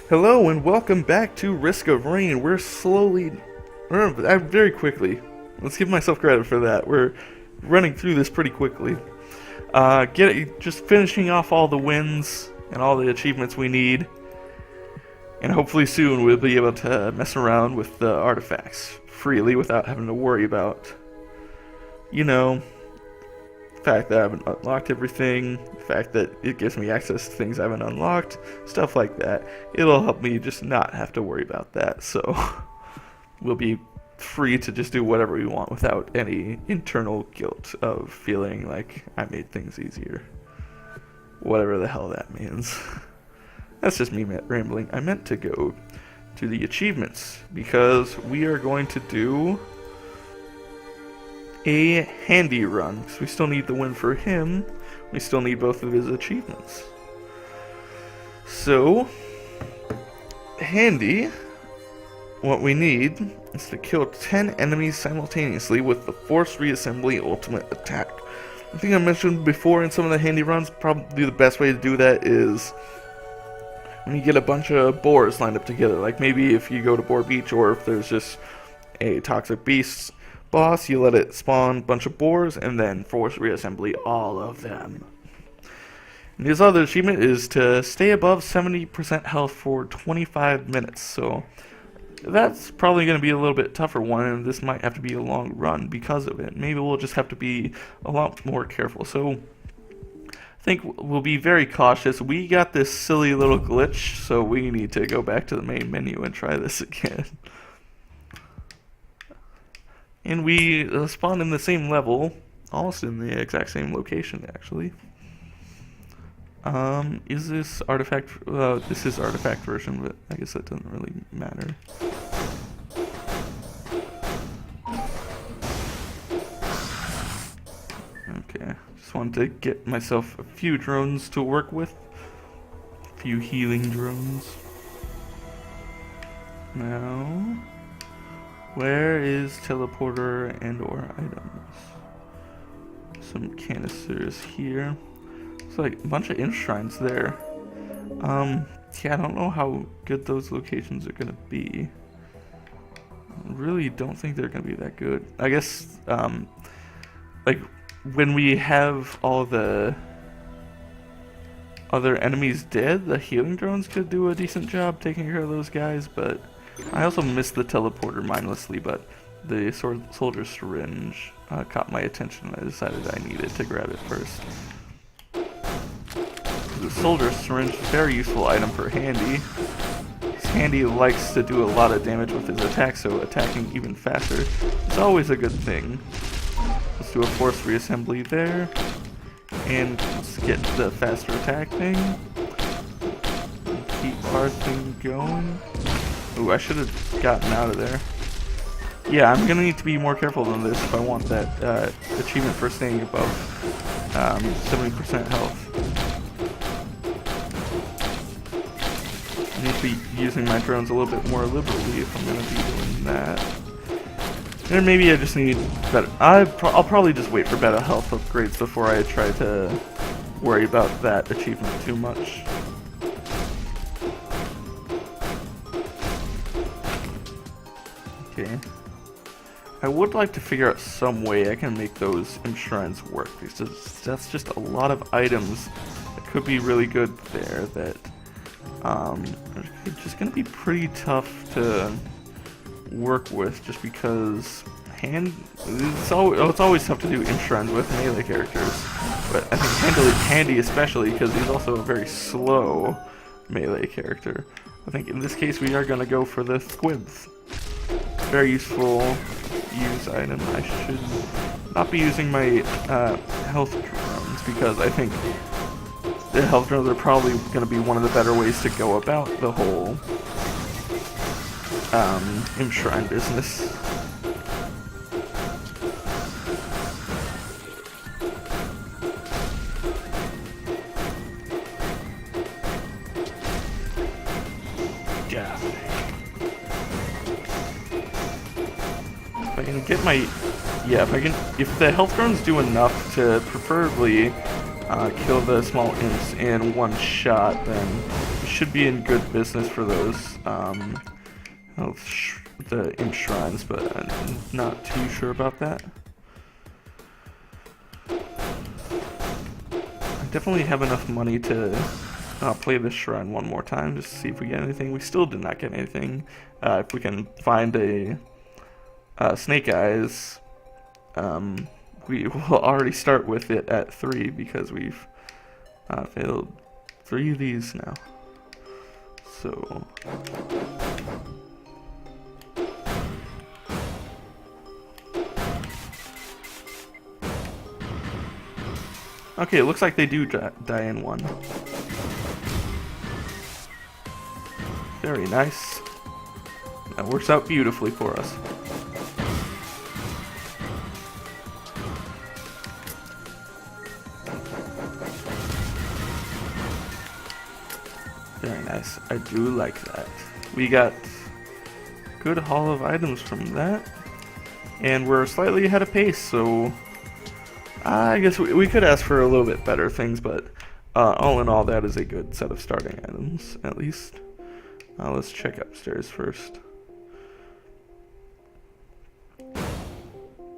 Hello and welcome back to Risk of Rain. Very quickly. Let's give myself credit for that. We're running through this pretty quickly. Just finishing off all the wins and all the achievements we need, and hopefully soon we'll be able to mess around with the artifacts freely without having to worry about, the fact that I haven't unlocked everything, the fact that it gives me access to things I haven't unlocked, stuff like that. It'll help me just not have to worry about that, so we'll be free to just do whatever we want without any internal guilt of feeling like I made things easier. Whatever the hell that means. That's just me rambling. I meant to go to the achievements because we are going to do a Handy run, because we still need the win for him. We still need both of his achievements. So, Handy, what we need is to kill 10 enemies simultaneously with the Force Reassembly Ultimate Attack. I think I mentioned before in some of the Handy runs, probably the best way to do that is when you get a bunch of boars lined up together. Like maybe if you go to Boar Beach, or if there's just a Toxic Beast boss, you let it spawn a bunch of boars and then force reassembly all of them. And his other achievement is to stay above 70% health for 25 minutes, so that's probably going to be a little bit tougher one, and this might have to be a long run because of it. Maybe we'll just have to be a lot more careful, so I think we'll be very cautious. We got this silly little glitch, so we need to go back to the main menu and try this again. And we spawned in the same level, almost in the exact same location, actually. Is this artifact? This is artifact version, but I guess that doesn't really matter. Okay, just wanted to get myself a few drones to work with. A few healing drones. Now, where is teleporter and or items? Some canisters here. It's like a bunch of enshrines there. Yeah, I don't know how good those locations are gonna be. I really don't think they're gonna be that good. I guess, like, when we have all the other enemies dead, the healing drones could do a decent job taking care of those guys, but I also missed the teleporter mindlessly, but the soldier syringe caught my attention and I decided I needed to grab it first. The soldier syringe is a very useful item for Handy. Handy likes to do a lot of damage with his attack, so attacking even faster is always a good thing. Let's do a force reassembly there, and let's get the faster attack thing. Keep our thing going. Ooh, I should have gotten out of there. Yeah, I'm gonna need to be more careful than this if I want that achievement for staying above 70% health. I need to be using my drones a little bit more liberally if I'm gonna be doing that. Or maybe I just need better. I'll probably just wait for better health upgrades before I try to worry about that achievement too much. Okay. I would like to figure out some way I can make those enshrines work, because that's just a lot of items that could be really good there that are just going to be pretty tough to work with, just because it's always tough to do enshrines with melee characters, but I think Handy especially, because he's also a very slow melee character. I think in this case we are going to go for the squibs. Very useful use item. I should not be using my health drones, because I think the health drones are probably going to be one of the better ways to go about the whole enshrine business. If I can get my, if the health drones do enough to preferably kill the small imps in one shot, then we should be in good business for those the imp shrines, but I'm not too sure about that. I definitely have enough money to play this shrine one more time just to see if we get anything. We still did not get anything. If we can find a Snake Eyes, we will already start with it at 3 because we've failed 3 of these now. So okay, it looks like they do die in one. Very nice. That works out beautifully for us. Very nice. I do like that. We got good haul of items from that. And we're slightly ahead of pace, so I guess we could ask for a little bit better things, but all in all, that is a good set of starting items, at least. Let's check upstairs first.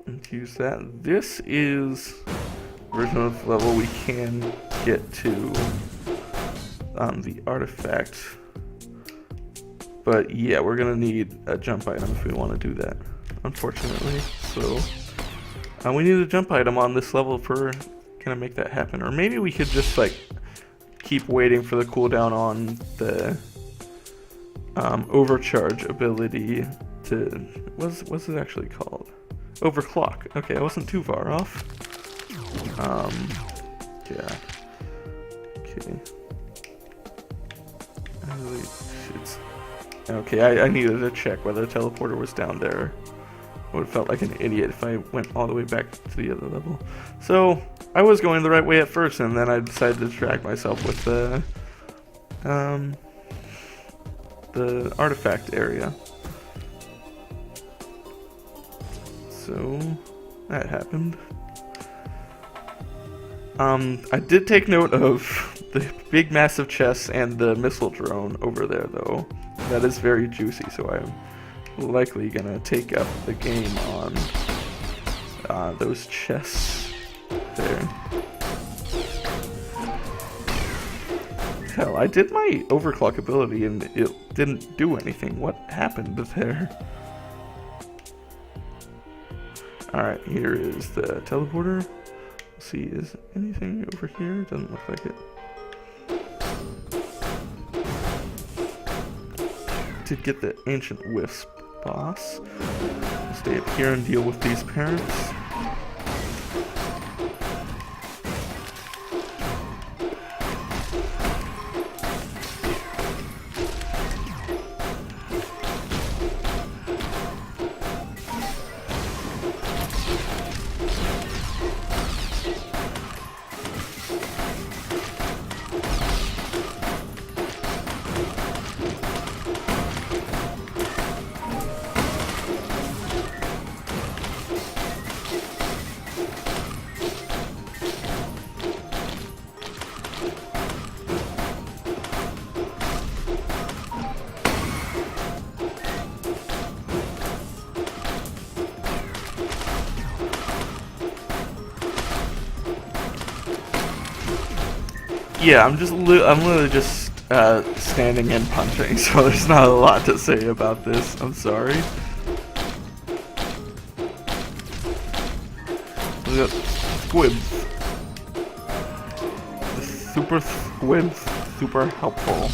And use that. This is a version of the level we can get to the artifact. But yeah, we're gonna need a jump item if we want to do that, unfortunately. So we need a jump item on this level for gonna make that happen. Or maybe we could just like keep waiting for the cooldown on the overcharge ability to what's it actually called? Overclock. Okay, I wasn't too far off. Yeah. Okay. Okay, I needed to check whether the teleporter was down there. I would have felt like an idiot if I went all the way back to the other level. So, I was going the right way at first, and then I decided to distract myself with the artifact area. So, that happened. I did take note of the big massive chests and the missile drone over there, though. That is very juicy, so I'm likely gonna take up the game on those chests there. Hell, I did my overclock ability and it didn't do anything. What happened there? Alright, here is the teleporter. Let's see, is anything over here? Doesn't look like it. Did get the Ancient Wisp boss. Stay up here and deal with these parents. Yeah, I'm literally just standing and punching, so there's not a lot to say about this. I'm sorry. We got squibs. The super squibs, super helpful.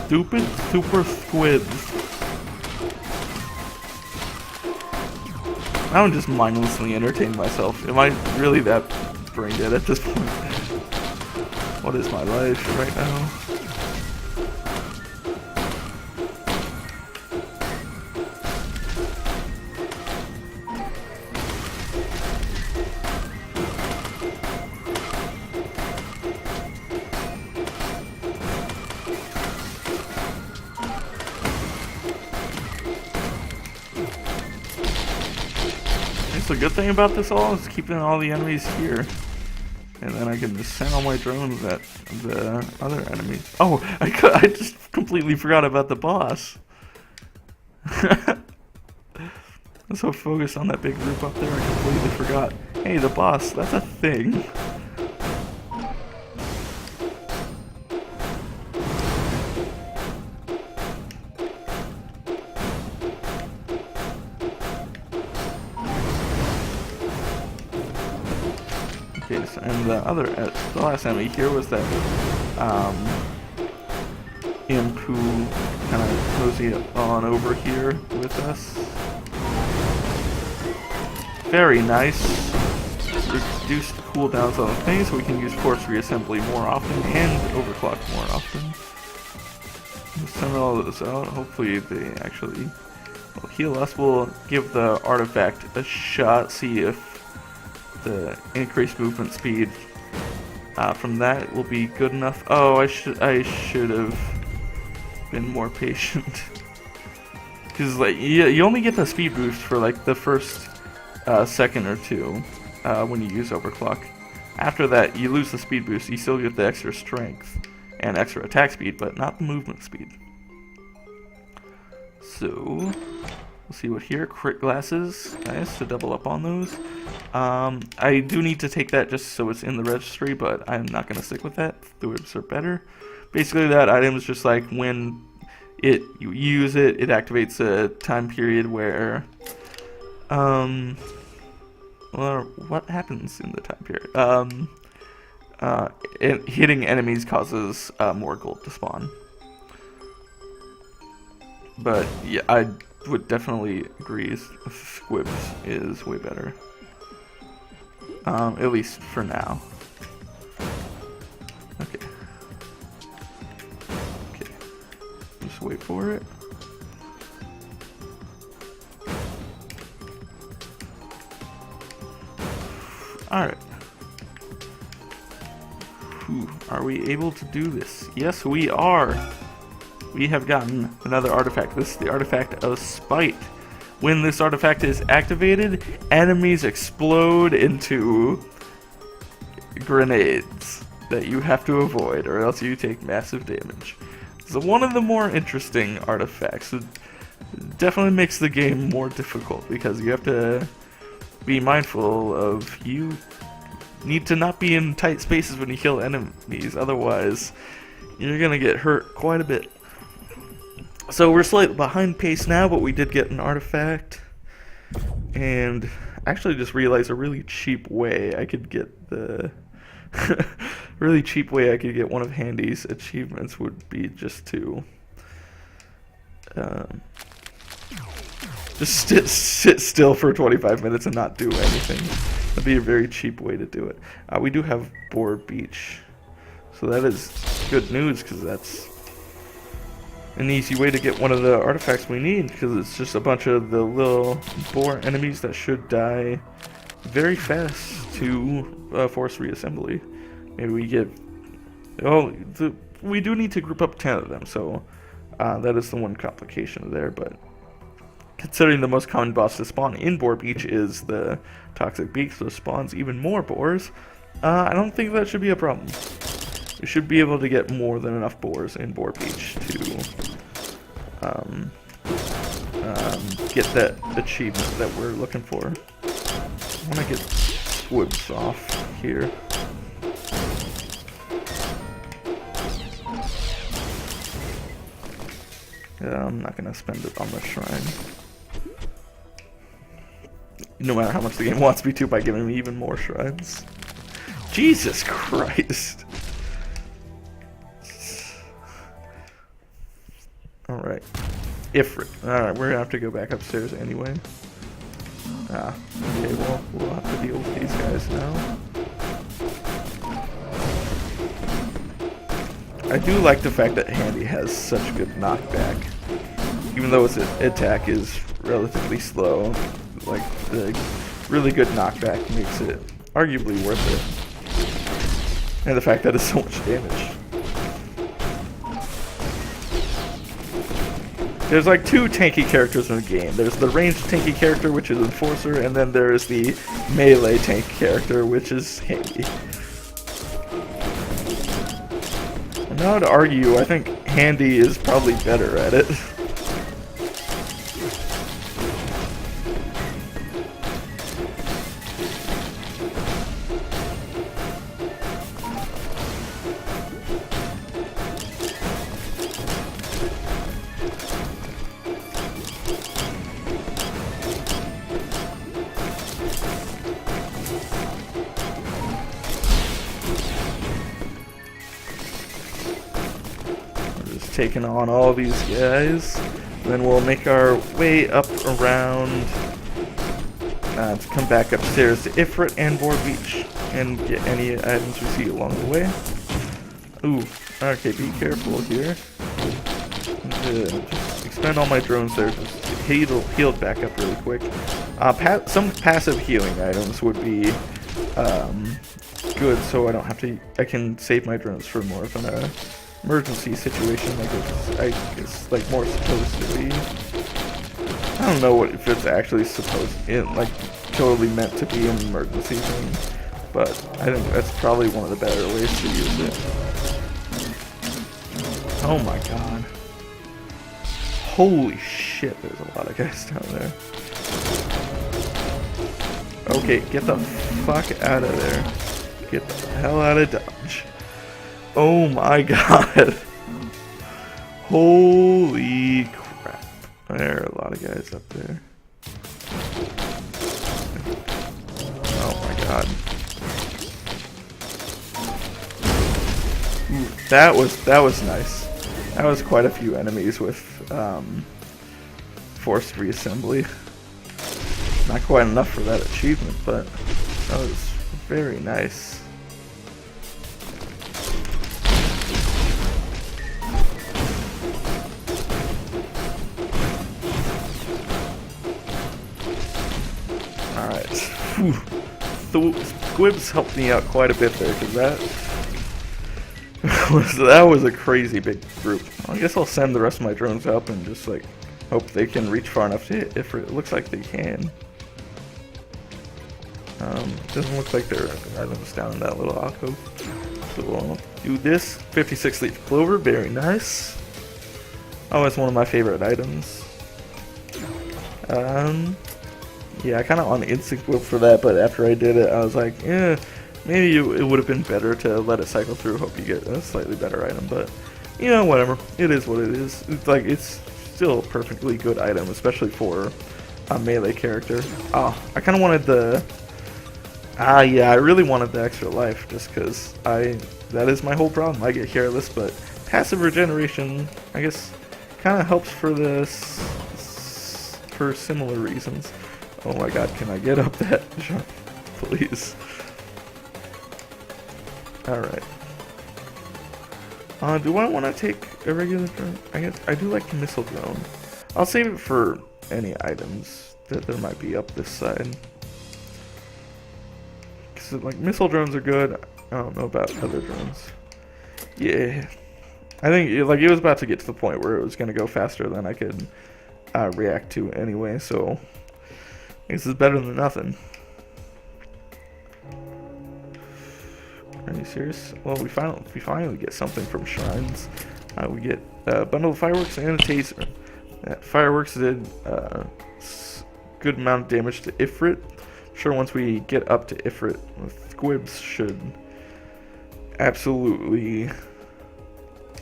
Stupid super squibs. I don't just mindlessly entertain myself. Am I really that brain dead at this point? What is my life right now? guess the good thing about this all is keeping all the enemies here. And then I can just send all my drones at the other enemies. Oh, I just completely forgot about the boss. I'm so focused on that big group up there, I completely forgot. Hey, the boss, that's a thing. Okay, so, and the last enemy here was that imp who kind of mosey on over here with us. Very nice. Reduced cooldowns on the thing, so we can use force reassembly more often and overclock more often. We'll send all those out. Hopefully they actually will heal us. We'll give the artifact a shot, see if the increased movement speed from that will be good enough. Oh, I should have been more patient. Because like you only get the speed boost for like the first second or two when you use overclock. After that, you lose the speed boost. You still get the extra strength and extra attack speed, but not the movement speed. So we'll see what here. Crit glasses, nice to double up on those. I do need to take that just so it's in the registry, but I'm not going to stick with that. The whips are better. Basically, that item is just like when you use it, it activates a time period where, well, what happens in the time period? Hitting enemies causes more gold to spawn. But yeah, I would definitely agree Squibs is way better. At least for now. Okay. Okay. Just wait for it. Alright. Are we able to do this? Yes, we are. We have gotten another artifact. This is the artifact of Spite. When this artifact is activated, enemies explode into grenades that you have to avoid, or else you take massive damage. So one of the more interesting artifacts. It definitely makes the game more difficult because you have to be mindful of you need to not be in tight spaces when you kill enemies, otherwise you're gonna get hurt quite a bit. So we're slightly behind pace now, but we did get an artifact, and actually just realized a really cheap way I could get the really cheap way I could get one of Handy's achievements would be just to just sit still for 25 minutes and not do anything. That'd be a very cheap way to do it. We do have Boar Beach, so that is good news because that's an easy way to get one of the artifacts we need, because it's just a bunch of the little boar enemies that should die very fast to force reassembly. Maybe we get... Oh, we do need to group up 10 of them, so that is the one complication there, but considering the most common boss to spawn in Boar Beach is the Toxic Beak, so spawns even more boars, I don't think that should be a problem. We should be able to get more than enough boars in Boar Beach to get that achievement that we're looking for. I want to get Squibs off here. I'm not going to spend it on the shrine. No matter how much the game wants me to by giving me even more shrines. Jesus Christ. Alright. Ifrit. Alright, we're gonna have to go back upstairs anyway. Okay, well, we'll have to deal with these guys now. I do like the fact that Handy has such good knockback. Even though its attack is relatively slow, like, the really good knockback makes it arguably worth it. And the fact that it's so much damage. There's like two tanky characters in the game. There's the ranged tanky character, which is Enforcer, and then there's the melee tank character, which is Handy. And now to argue, I think Handy is probably better at it. Taking on all these guys. Then we'll make our way up around to come back upstairs to Ifrit and Boar Beach and get any items we see along the way. Ooh, okay, be careful here. Just expend all my drones there. Just healed back up really quick. Some passive healing items would be good, so I don't have to. I can save my drones for more of an emergency situation, like it's like more supposed to be. I don't know if it's actually like totally meant to be an emergency thing, but I think that's probably one of the better ways to use it. Oh my god. Holy shit, there's a lot of guys down there. Okay, get the fuck out of there. Get the hell out of Dodge. Oh my god. Holy crap. There are a lot of guys up there. Oh my god. Ooh, that was nice. That was quite a few enemies with forced reassembly. Not quite enough for that achievement, but that was very nice. Alright. Squibs helped me out quite a bit there, because that was a crazy big group. I guess I'll send the rest of my drones up and just like hope they can reach far enough to hit if it looks like they can. Doesn't look like there are items down in that little alcove. So we'll do this. 56 leaf clover, very nice. Oh, it's one of my favorite items. Yeah, I kind of on the instinct whip for that, but after I did it, I was like, maybe it would have been better to let it cycle through. Hope you get a slightly better item, but you know, whatever. It is what it is. It's like it's still a perfectly good item, especially for a melee character. Oh, I kind of wanted the. Yeah, I really wanted the extra life, just because that is my whole problem. I get careless, but passive regeneration, I guess, kind of helps for this for similar reasons. Oh my god, can I get up that jump, please? Alright. Do I want to take a regular drone? I guess I do like the missile drone. I'll save it for any items that there might be up this side. Because, like, missile drones are good. I don't know about other drones. Yeah. I think, like, it was about to get to the point where it was going to go faster than I could react to anyway, so this is better than nothing. Are you serious? Well, we finally get something from Shrines. We get a bundle of fireworks and a taser. That fireworks did good amount of damage to Ifrit. I'm sure once we get up to Ifrit, Squibs should absolutely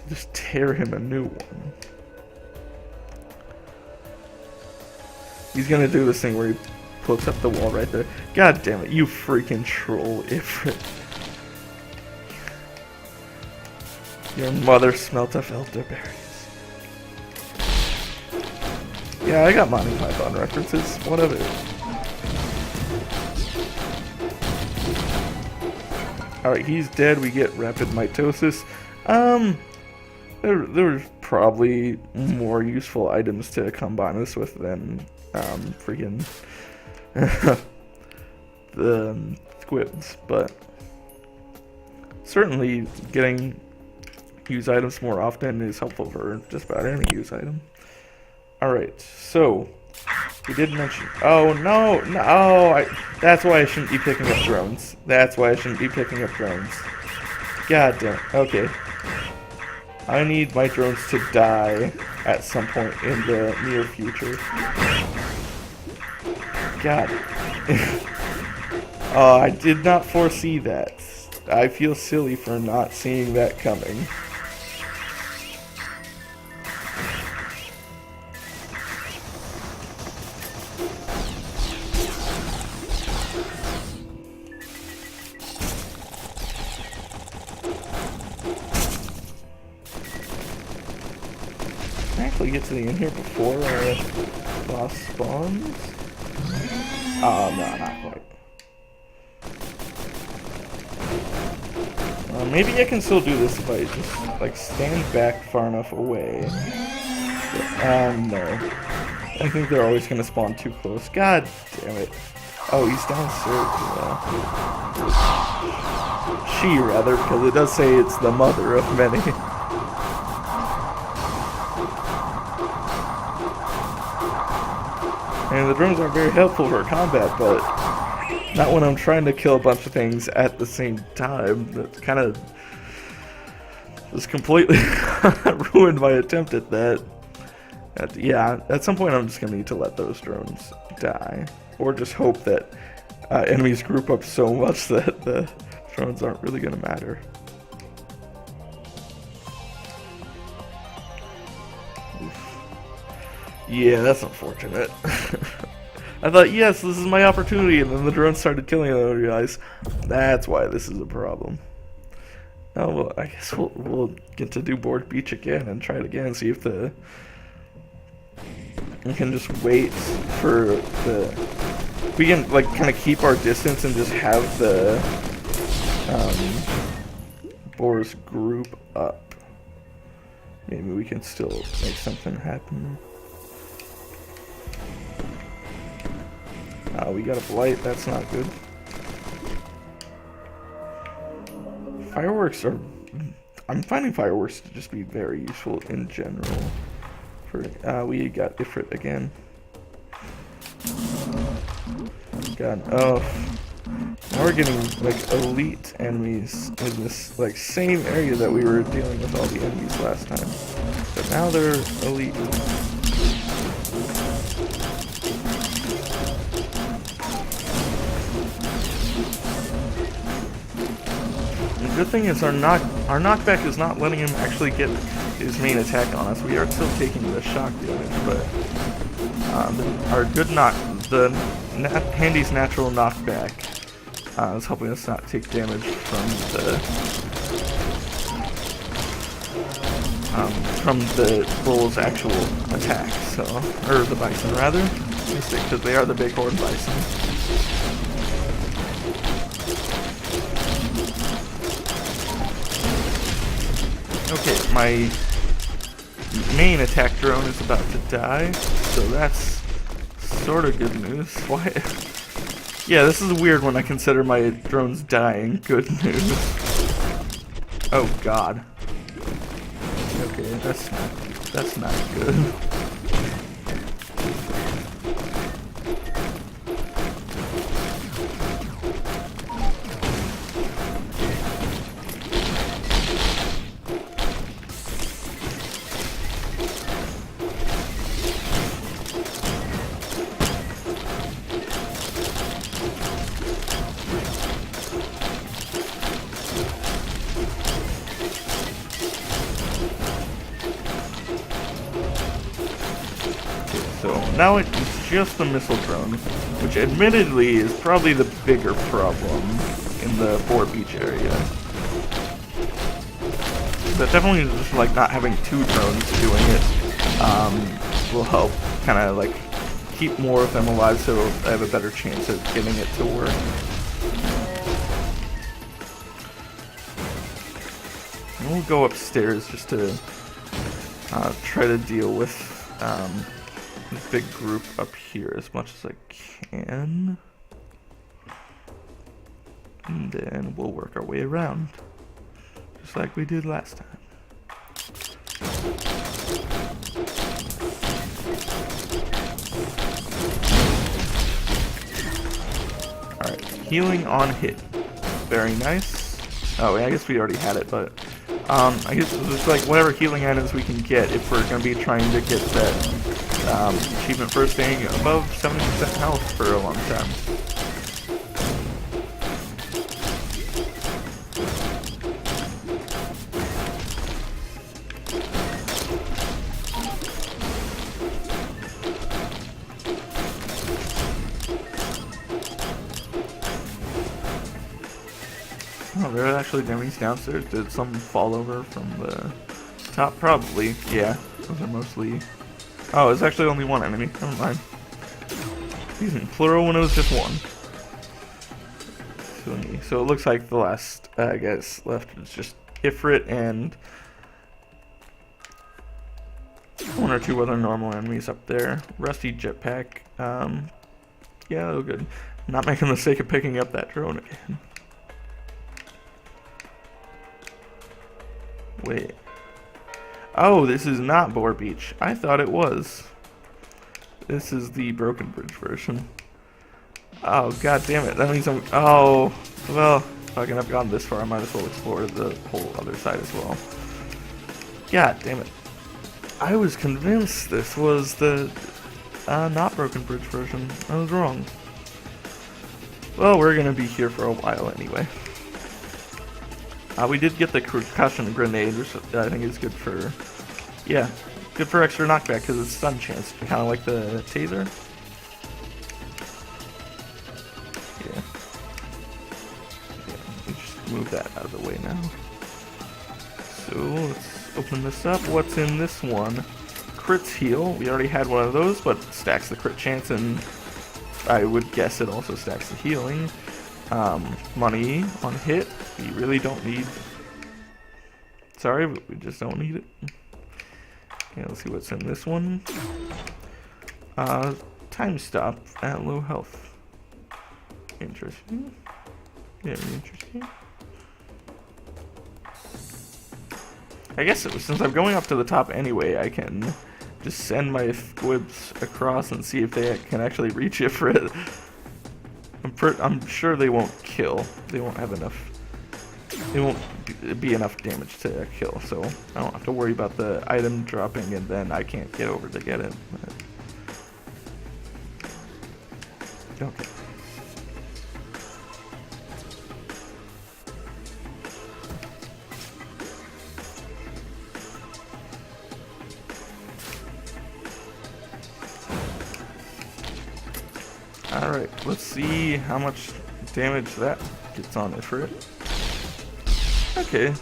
just tear him a new one. He's gonna do this thing where he pokes up the wall right there. God damn it, you freaking troll, Ifrit. Your mother smelt of elderberries. Yeah, I got Monty Python references. What of it? Alright, he's dead. We get rapid mitosis. There's probably more useful items to combine this with than freaking the squibs, but certainly getting use items more often is helpful for just about any use item. Alright, so we did mention. Oh no, no! That's why I shouldn't be picking up drones. That's why I shouldn't be picking up drones. God damn. Okay. I need my drones to die at some point in the near future. God. Oh, I did not foresee that. I feel silly for not seeing that coming. Can I actually get to the end here before boss spawns? Oh, no, not quite. Maybe I can still do this if I just, like, stand back far enough away. No. I think they're always gonna spawn too close. God damn it. Oh, he's downstairs. Yeah. She, rather, because it does say it's the mother of many. And the drones are very helpful for combat, but not when I'm trying to kill a bunch of things at the same time. That kind of just completely ruined my attempt at that. Yeah, at some point I'm just going to need to let those drones die. Or just hope that enemies group up so much that the drones aren't really going to matter. Oof. Yeah, that's unfortunate. I thought, yes, this is my opportunity, and then the drones started killing them, and I realized that's why this is a problem. Oh, well, I guess we'll get to do Board Beach again and try it again and see if we can just wait for we can, like, kind of keep our distance and just have the boars group up. Maybe we can still make something happen. We got a blight, that's not good. Fireworks are... I'm finding fireworks to just be very useful in general. We got Ifrit again. God, oh. Now we're getting, like, elite enemies in this, like, same area that we were dealing with all the enemies last time. But now they're elite. The good thing is our knockback is not letting him actually get his main attack on us. We are still taking the shock damage, but Handy's natural knockback is helping us not take damage from the bull's actual attack. So, or the bison rather, because they are the big horde bison. Okay, my main attack drone is about to die, so that's sort of good news. Why? Yeah, this is weird when I consider my drones dying good news. Oh god. Okay, that's not good. So now it's just the missile drone, which admittedly is probably the bigger problem in the Boar Beach area. But definitely just like not having two drones doing it will help kind of like keep more of them alive, so I have a better chance of getting it to work. And we'll go upstairs just to try to deal with this big group up here as much as I can. And then we'll work our way around, just like we did last time. healing on hit. Very nice. Oh, I guess we already had it, but I guess it's like whatever healing items we can get if we're going to be trying to get that achievement for staying above 70% health for a long time. Oh, there are actually enemies downstairs. Did some fall over from the top? Probably. Yeah, those are mostly... Oh, it's actually only one enemy. Never mind. Using plural when it was just one. So it looks like the last guys left is just Ifrit and one or two other normal enemies up there. Rusty jetpack. Yeah, they're good. Not making the mistake of picking up that drone again. Wait. Oh, this is not Boar Beach. I thought it was. This is the Broken Bridge version. Oh, god damn it. That means I'm... Oh, well, fucking I've gone this far. I might as well explore the whole other side as well. God damn it. I was convinced this was the not Broken Bridge version. I was wrong. Well, we're gonna be here for a while anyway. We did get the concussion grenade, which I think is good for, yeah, good for extra knockback because it's stun chance, kind of like the taser. Yeah. We just move that out of the way now. So let's open this up. What's in this one? Crits heal. We already had one of those, but stacks the crit chance, and I would guess it also stacks the healing. Money on hit. We really don't need. Sorry, but we just don't need it. Okay, let's see what's in this one. Time stop at low health. Interesting. Very interesting. I guess since I'm going up to the top anyway, I can just send my squibs across and see if they can actually reach it for it. I'm sure they won't kill. They won't have enough. They won't be enough damage to kill, so I don't have to worry about the item dropping and then I can't get over to get it. Okay. Alright, let's see how much damage that gets on it for it. Okay,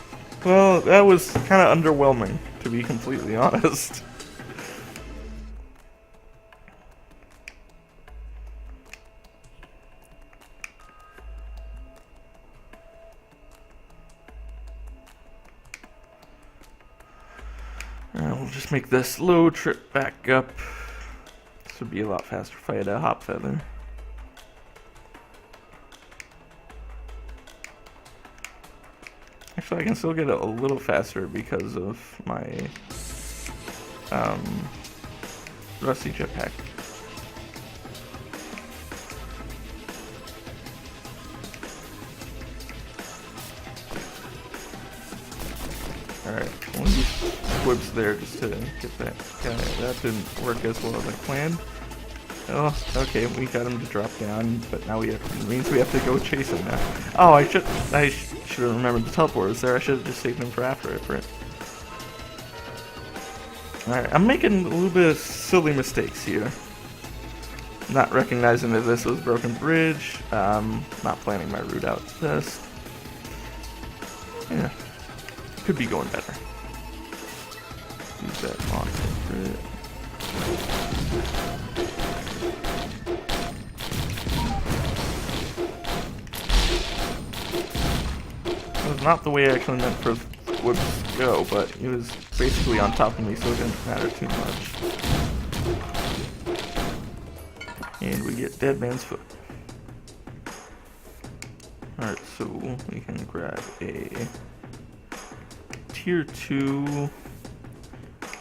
well, that was kind of underwhelming, to be completely honest. Alright, we'll just make this slow trip back up. This would be a lot faster if I had a hop feather. Actually, I can still get it a little faster because of my rusty jetpack. Alright, one of these squibs there just to get that guy. That didn't work as well as I planned. Oh, okay, we got him to drop down, but now it means we have to go chase him now. Oh, I should have remembered the teleport was there. I should have just saved him for after it. Alright, I'm making a little bit of silly mistakes here. Not recognizing that this was Broken Bridge. Not planning my route out best. Yeah, could be going better. Use that on crit. Not the way I actually meant for would go, but he was basically on top of me, so it didn't matter too much. And we get Dead Man's Foot. Alright, so we can grab a tier 2,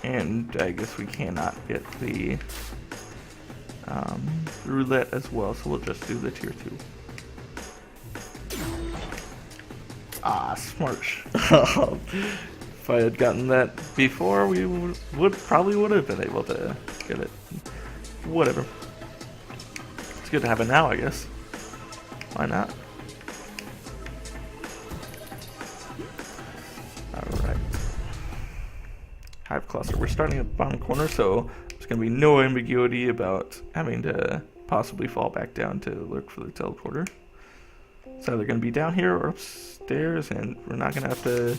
and I guess we cannot get the roulette as well, so we'll just do the tier 2. Ah, smart. If I had gotten that before, we probably would have been able to get it. Whatever. It's good to have it now, I guess. Why not? Alright. Hive cluster. We're starting at the bottom corner, so there's going to be no ambiguity about having to possibly fall back down to look for the teleporter. It's either going to be down here or upstairs, and we're not going to have to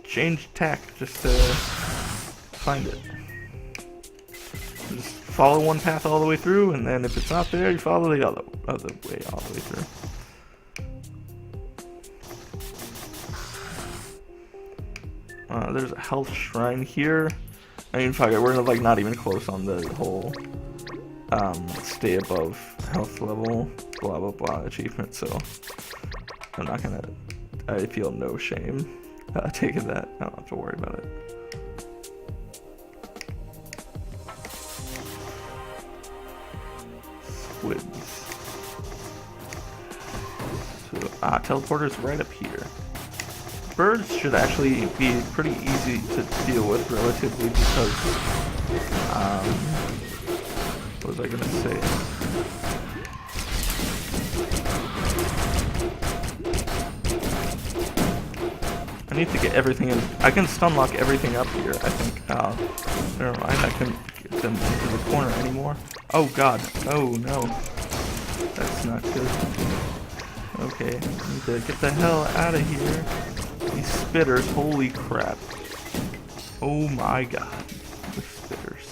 change tack just to find it. Just follow one path all the way through, and then if it's not there, you follow the other way all the way through. There's a health shrine here. I mean, fuck it, we're like not even close on the whole stay above health level, blah blah blah achievement, so I'm not gonna, I feel no shame taking that. I don't have to worry about it. Squids. So, teleporter's right up here. Birds should actually be pretty easy to deal with relatively because, what was I gonna say? I need to get everything in. I can stun lock everything up here, I think. Never mind, I couldn't get them into the corner anymore. Oh god, oh no. That's not good. Okay, I need to get the hell out of here. These spitters, holy crap. Oh my god. The spitters.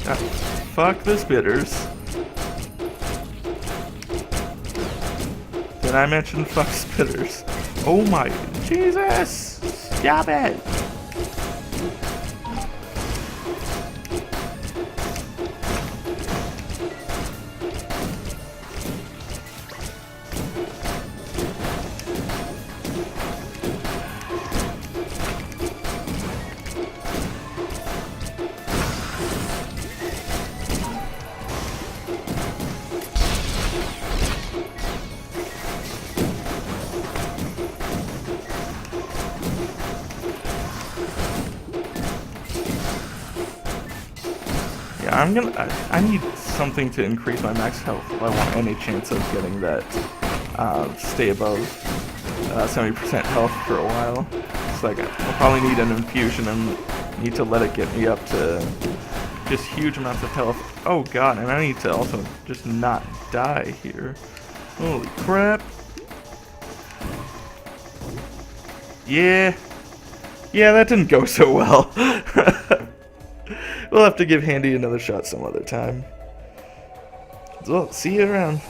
Ah, fuck the spitters. Did I mention fuck spitters? Oh my Jesus! Stop it! I need something to increase my max health if I want any chance of getting that stay above 70% health for a while. It's like I'll probably need an infusion and need to let it get me up to just huge amounts of health. Oh god, and I need to also just not die here. Holy crap. Yeah, that didn't go so well. We'll have to give Handy another shot some other time. Well, see you around.